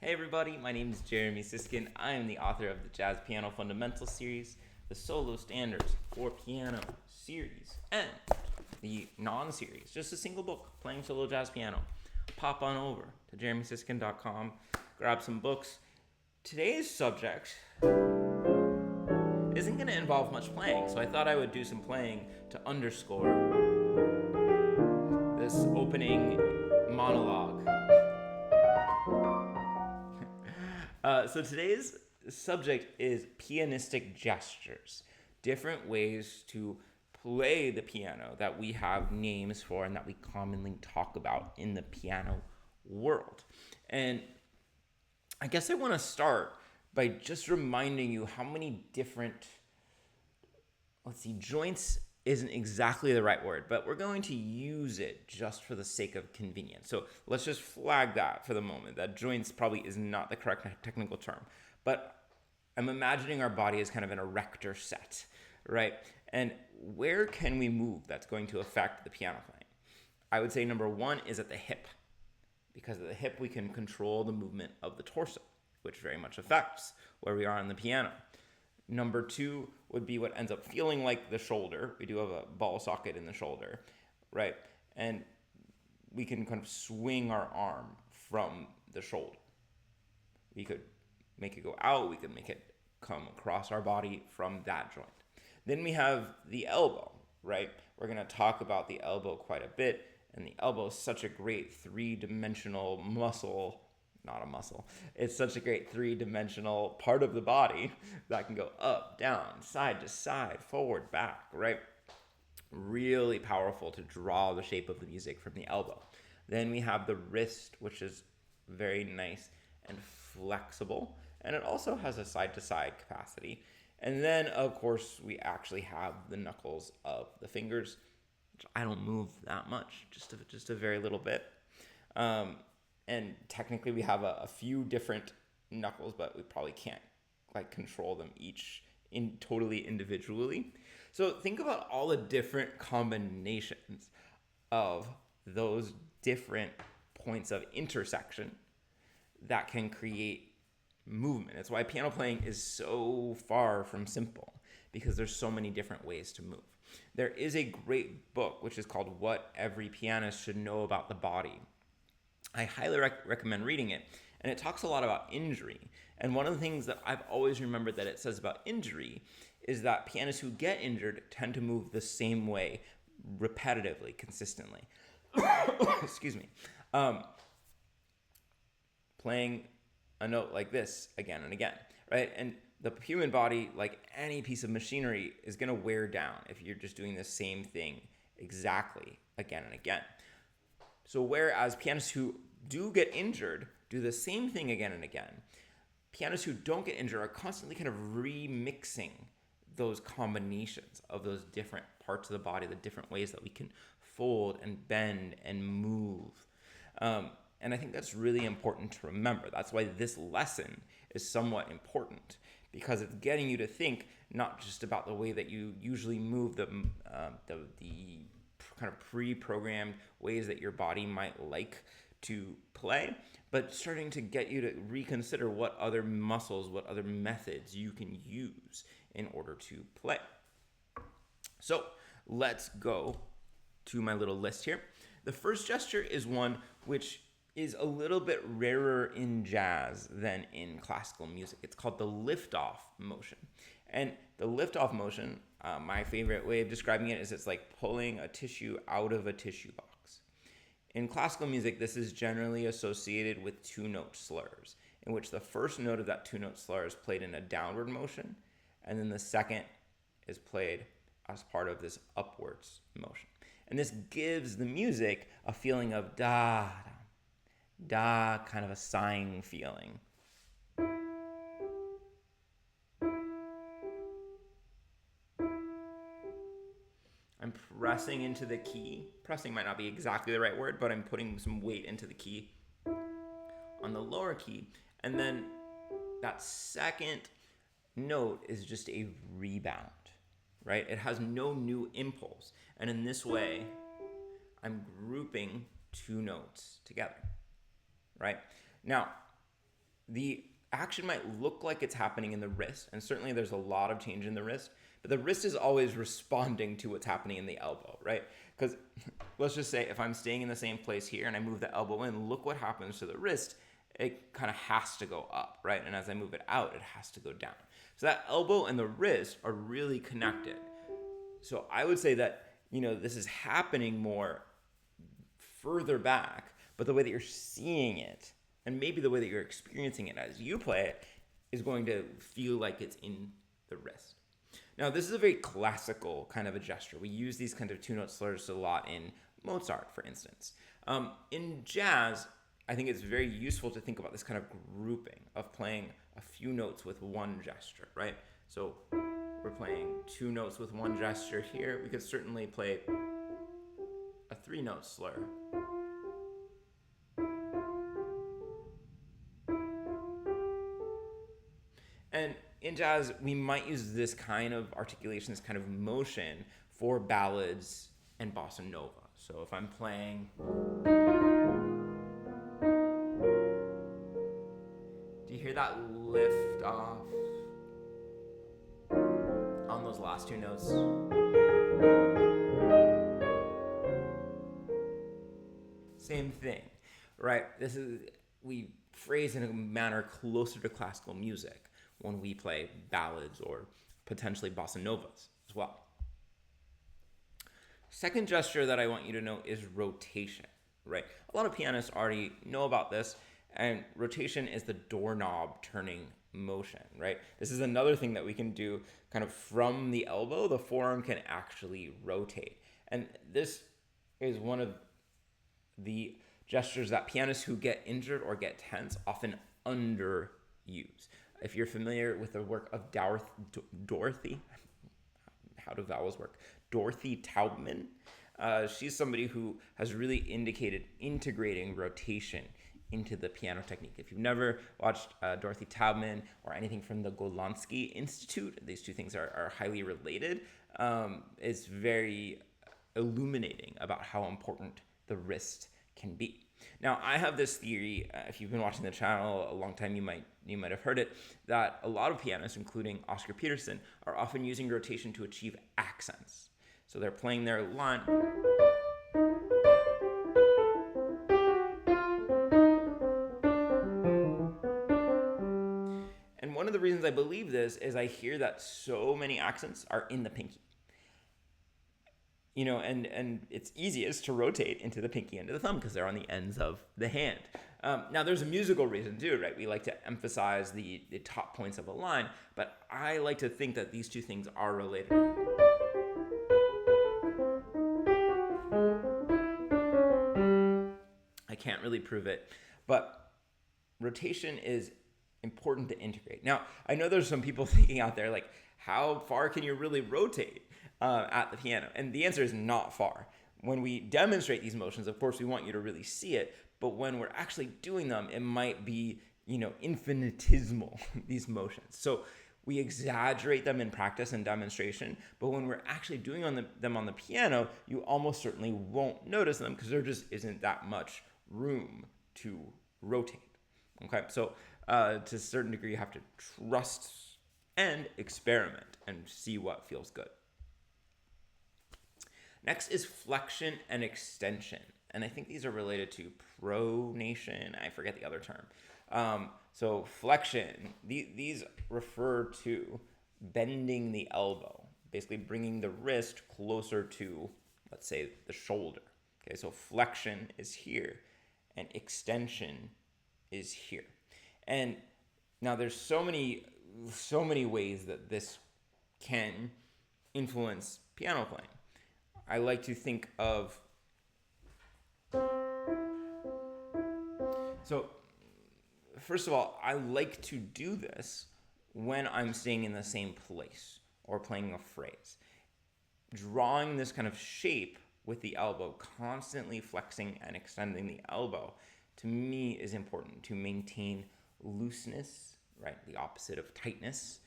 Hey everybody, my name is Jeremy Siskin. I am the author of the Jazz Piano Fundamentals series, the Solo Standards for Piano series, and the non-series, just a single book, Playing Solo Jazz Piano. Pop on over to jeremysiskin.com, grab some books. Today's subject isn't going to involve much playing, so I thought I would do some playing to underscore this opening monologue. So today's subject is pianistic gestures, different ways to play the piano that we have names for and that we commonly talk about in the piano world. And I guess I want to start by just reminding you how many different, joints isn't exactly the right word, but we're going to use it just for the sake of convenience. So let's just flag that for the moment, that joints probably is not the correct technical term. But I'm imagining our body as kind of an erector set, right? And where can we move that's going to affect the piano playing? I would say number one is at the hip. Because at the hip, we can control the movement of the torso, which very much affects where we are on the piano. Number two would be what ends up feeling like the shoulder. We do have a ball socket in the shoulder, right? And we can kind of swing our arm from the shoulder. We could make it go out. We could make it come across our body from that joint. Then we have the elbow, right? We're going to talk about the elbow quite a bit. And the elbow is such a great three-dimensional muscle. Not a muscle. It's such a great three-dimensional part of the body that can go up, down, side to side, forward, back, right? Really powerful to draw the shape of the music from the elbow. Then we have the wrist, which is very nice and flexible, and it also has a side-to-side capacity. And then, of course, we actually have the knuckles of the fingers, which I don't move that much, just a very little bit. And technically we have a few different knuckles, but we probably can't control them each totally individually. So think about all the different combinations of those different points of intersection that can create movement. It's why piano playing is so far from simple, because there's so many different ways to move. There is a great book which is called What Every Pianist Should Know About the Body. I highly recommend reading it, and it talks a lot about injury. And one of the things that I've always remembered that it says about injury is that pianists who get injured tend to move the same way repetitively, consistently. Excuse me. Playing a note like this again and again, right? And the human body, like any piece of machinery, is going to wear down if you're just doing the same thing exactly again and again. So whereas pianists who do get injured do the same thing again and again, pianists who don't get injured are constantly kind of remixing those combinations of those different parts of the body, the different ways that we can fold and bend and move. And I think that's really important to remember. That's why this lesson is somewhat important, because it's getting you to think not just about the way that you usually move the kind of pre-programmed ways that your body might like to play, but starting to get you to reconsider what other muscles, what other methods you can use in order to play. So let's go to my little list here. The first gesture is one which is a little bit rarer in jazz than in classical music. It's called the liftoff motion. And the liftoff motion, my favorite way of describing it is it's like pulling a tissue out of a tissue box. In classical music, this is generally associated with two-note slurs, in which the first note of that two-note slur is played in a downward motion, and then the second is played as part of this upwards motion. And this gives the music a feeling of da, da, kind of a sighing feeling. I'm pressing into the key. Pressing might not be exactly the right word, but I'm putting some weight into the key on the lower key. And then that second note is just a rebound, right? It has no new impulse. And in this way, I'm grouping two notes together, right? Now, the action might look like it's happening in the wrist, and certainly there's a lot of change in the wrist, but the wrist is always responding to what's happening in the elbow, right? Because let's just say if I'm staying in the same place here and I move the elbow in, look what happens to the wrist. It kind of has to go up, right? And as I move it out, it has to go down. So that elbow and the wrist are really connected. So I would say that, this is happening more further back, but the way that you're seeing it, and maybe the way that you're experiencing it as you play it, is going to feel like it's in the wrist. Now, this is a very classical kind of a gesture. We use these kind of two-note slurs a lot in Mozart, for instance. In jazz, I think it's very useful to think about this kind of grouping of playing a few notes with one gesture, right? So we're playing two notes with one gesture here. We could certainly play a three-note slur. And in jazz, we might use this kind of articulation, this kind of motion for ballads and bossa nova. So if I'm playing, do you hear that lift off on those last two notes? Same thing, right? We phrase in a manner closer to classical music when we play ballads or potentially bossa novas as well. Second gesture that I want you to know is rotation, right? A lot of pianists already know about this, and rotation is the doorknob turning motion, right? This is another thing that we can do kind of from the elbow. The forearm can actually rotate. And this is one of the gestures that pianists who get injured or get tense often underuse. If you're familiar with the work of Dorothy, how do vowels work? Dorothy Taubman. She's somebody who has really indicated integrating rotation into the piano technique. If you've never watched Dorothy Taubman or anything from the Golansky Institute, these two things are highly related. It's very illuminating about how important the wrist can be. Now, I have this theory, if you've been watching the channel a long time, you might have heard it, that a lot of pianists, including Oscar Peterson, are often using rotation to achieve accents. So they're playing their line. And one of the reasons I believe this is I hear that so many accents are in the pinky. And it's easiest to rotate into the pinky end of the thumb because they're on the ends of the hand. Now, there's a musical reason too, right? We like to emphasize the top points of a line, but I like to think that these two things are related. I can't really prove it, but rotation is important to integrate. Now, I know there's some people thinking out there like, how far can you really rotate at the piano? And the answer is not far. When we demonstrate these motions, of course, we want you to really see it, but when we're actually doing them, it might be, infinitesimal, these motions. So we exaggerate them in practice and demonstration, but when we're actually doing them on the piano, you almost certainly won't notice them because there just isn't that much room to rotate. Okay, so to a certain degree, you have to trust and experiment and see what feels good. Next is flexion and extension. And I think these are related to pronation. I forget the other term. So flexion, these refer to bending the elbow, basically bringing the wrist closer to, let's say, the shoulder. Okay, so flexion is here and extension is here. And now there's so many ways that this can influence piano playing. I like to think of, so first of all, I like to do this when I'm staying in the same place or playing a phrase. Drawing this kind of shape with the elbow, constantly flexing and extending the elbow, to me is important to maintain looseness, right? The opposite of tightness,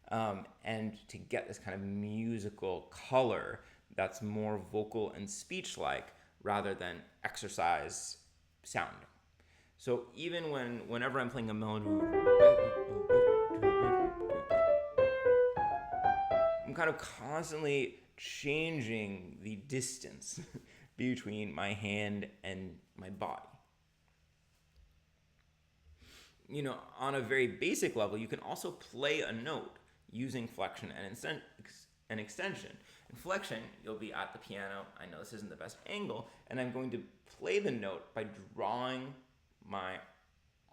and to get this kind of musical color that's more vocal and speech-like rather than exercise sounding. So even whenever I'm playing a melody, I'm kind of constantly changing the distance between my hand and my body. On a very basic level, you can also play a note using flexion and extension. In flexion, you'll be at the piano. I know this isn't the best angle, and I'm going to play the note by drawing my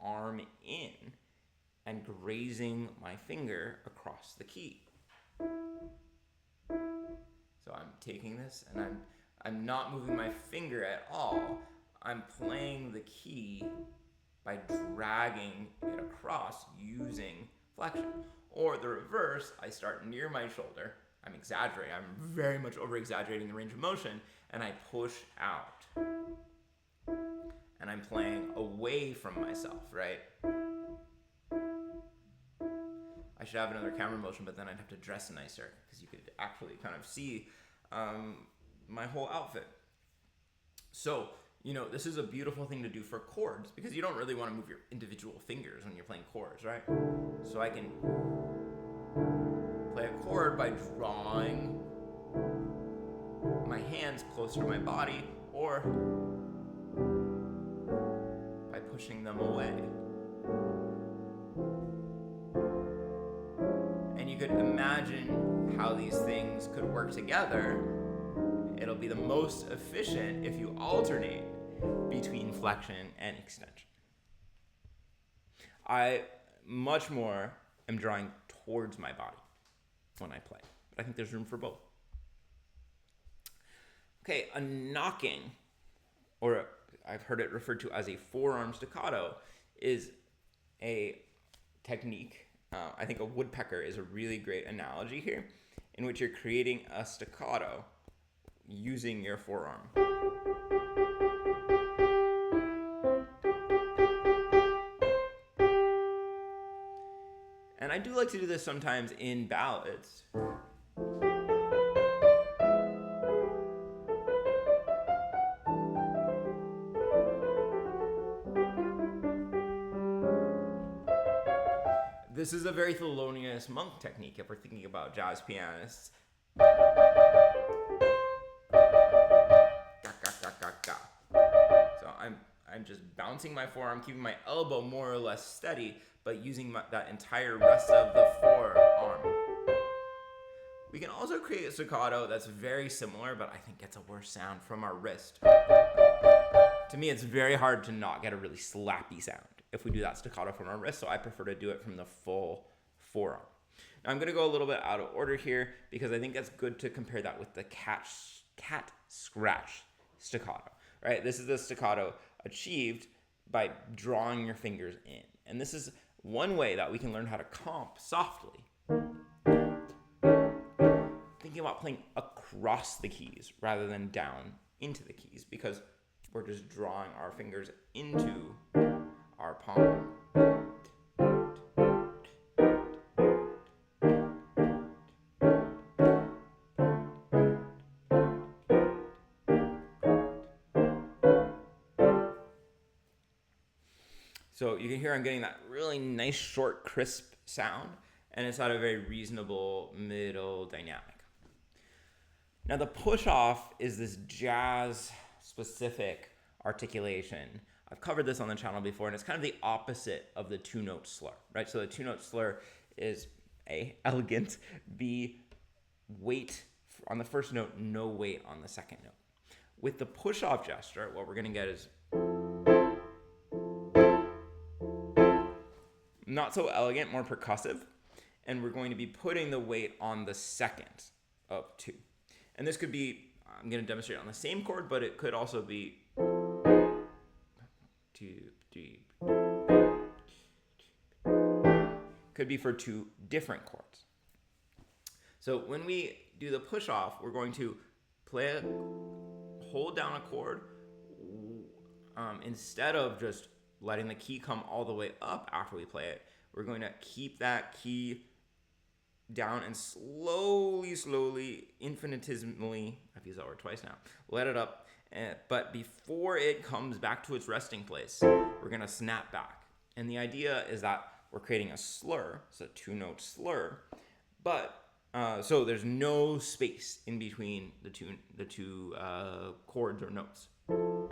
arm in and grazing my finger across the key. So I'm taking this and I'm not moving my finger at all. I'm playing the key by dragging it across using flexion. Or the reverse, I start near my shoulder. I'm exaggerating. I'm very much over-exaggerating the range of motion, and I push out. And I'm playing away from myself, right? I should have another camera motion, but then I'd have to dress nicer because you could actually kind of see my whole outfit. So, this is a beautiful thing to do for chords because you don't really want to move your individual fingers when you're playing chords, right? So I can play a chord by drawing my hands closer to my body or by pushing them away. And you could imagine how these things could work together. It'll be the most efficient if you alternate between flexion and extension. I much more am drawing towards my body when I play, but I think there's room for both. Okay, a knocking, or I've heard it referred to as a forearm staccato, is a technique. I think a woodpecker is a really great analogy here, in which you're creating a staccato using your forearm. And I do like to do this sometimes in ballads. This is a very Thelonious Monk technique if we're thinking about jazz pianists. So I'm just bouncing my forearm, keeping my elbow more or less steady, but using that entire rest of the forearm. We can also create a staccato that's very similar, but I think gets a worse sound from our wrist. To me, it's very hard to not get a really slappy sound if we do that staccato from our wrist, so I prefer to do it from the full forearm. Now I'm going to go a little bit out of order here because I think it's good to compare that with the cat scratch staccato, right? This is the staccato achieved by drawing your fingers in. And this is one way that we can learn how to comp softly. Thinking about playing across the keys rather than down into the keys because we're just drawing our fingers into our palm. So you can hear I'm getting that really nice, short, crisp sound, and it's at a very reasonable middle dynamic. Now the push-off is this jazz-specific articulation. I've covered this on the channel before, and it's kind of the opposite of the two-note slur, right? So the two-note slur is A, elegant, B, weight on the first note, no weight on the second note. With the push-off gesture, what we're going to get is not so elegant, more percussive, and we're going to be putting the weight on the second of two. And this could be, I'm going to demonstrate on the same chord, but it could also be 2, 3. Could be for two different chords. So when we do the push off, we're going to hold down a chord instead of just letting the key come all the way up after we play it. We're going to keep that key down and slowly, infinitesimally, I've used that word twice now, let it up But before it comes back to its resting place, we're going to snap back. And the idea is that we're creating a slur, it's a 2-note slur, but so there's no space in between the two chords or notes. So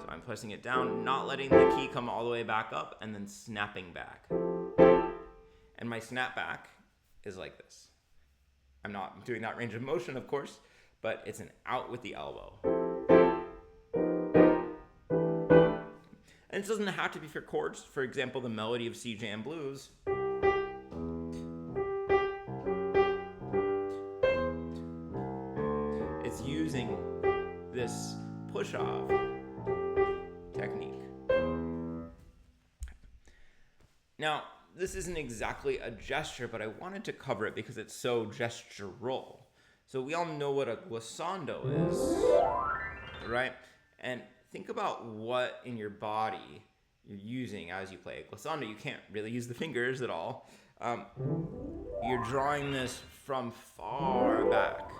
I'm pressing it down, not letting the key come all the way back up, and then snapping back. And my snap back is like this. I'm not doing that range of motion, of course, but it's an out with the elbow. And it doesn't have to be for chords. For example, the melody of C Jam Blues. It's using this push-off technique. Now, this isn't exactly a gesture, but I wanted to cover it because it's so gestural. So we all know what a glissando is, right? And think about what in your body you're using as you play a glissando. You can't really use the fingers at all. You're drawing this from far back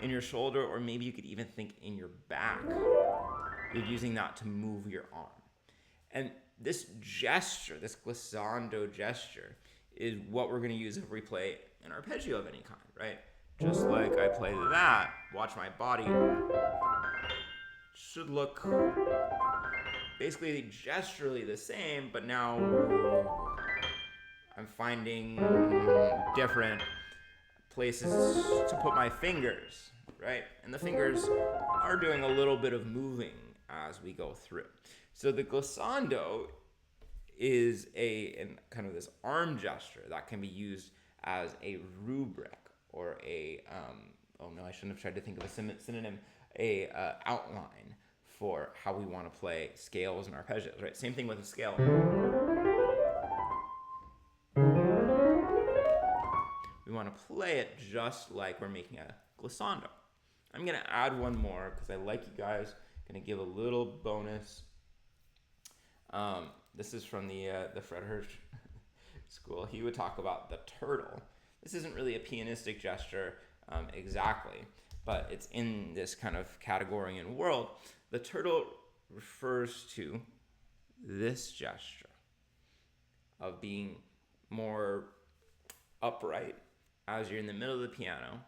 in your shoulder, or maybe you could even think in your back. You're using that to move your arm. And this gesture, this glissando gesture, is what we're going to use if we play an arpeggio of any kind, right? Just like I play that, watch my body should look basically gesturally the same, but now I'm finding different places to put my fingers, right? And the fingers are doing a little bit of moving as we go through. So the glissando is a kind of this arm gesture that can be used as a rubric or a I shouldn't have tried to think of a synonym, a outline for how we want to play scales and arpeggios, right? Same thing with a scale. We want to play it just like we're making a glissando. I'm going to add one more because I like you guys. I'm going to give a little bonus. This is from the Fred Hirsch school. He would talk about the turtle. This isn't really a pianistic gesture exactly, but it's in this kind of category and world. The turtle refers to this gesture of being more upright as you're in the middle of the piano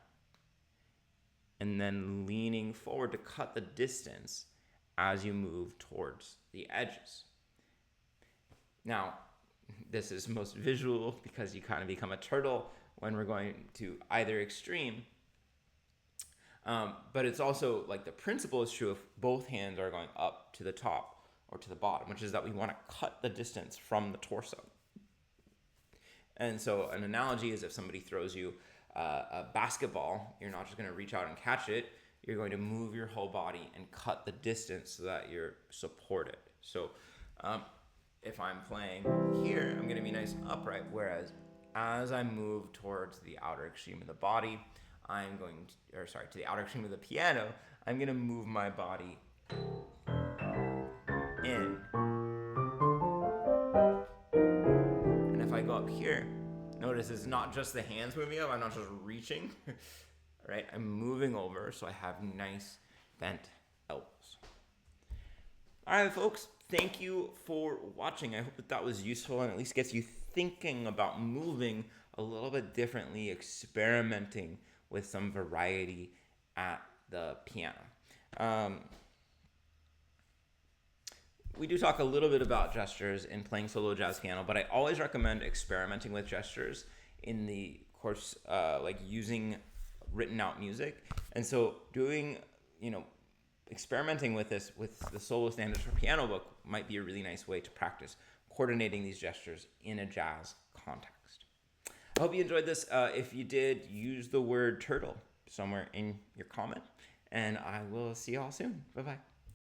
and then leaning forward to cut the distance as you move towards the edges. Now, this is most visual because you kind of become a turtle when we're going to either extreme. But it's also like the principle is true if both hands are going up to the top or to the bottom, which is that we want to cut the distance from the torso. And so an analogy is if somebody throws you a basketball, you're not just going to reach out and catch it. You're going to move your whole body and cut the distance so that you're supported. So if I'm playing here, I'm going to be nice and upright, whereas as I move towards the outer extreme of the body, to the outer extreme of the piano, I'm going to move my body in. And if I go up here, notice it's not just the hands moving up, I'm not just reaching, right? I'm moving over so I have nice bent elbows. All right, folks, thank you for watching. I hope that was useful and at least gets you thinking about moving a little bit differently, experimenting with some variety at the piano. We do talk a little bit about gestures in playing solo jazz piano, but I always recommend experimenting with gestures in the course, like using written out music. And so experimenting with this with the solo standards for piano book might be a really nice way to practice coordinating these gestures in a jazz context. I hope you enjoyed this. If you did, use the word turtle somewhere in your comment, and I will see you all soon. Bye-bye.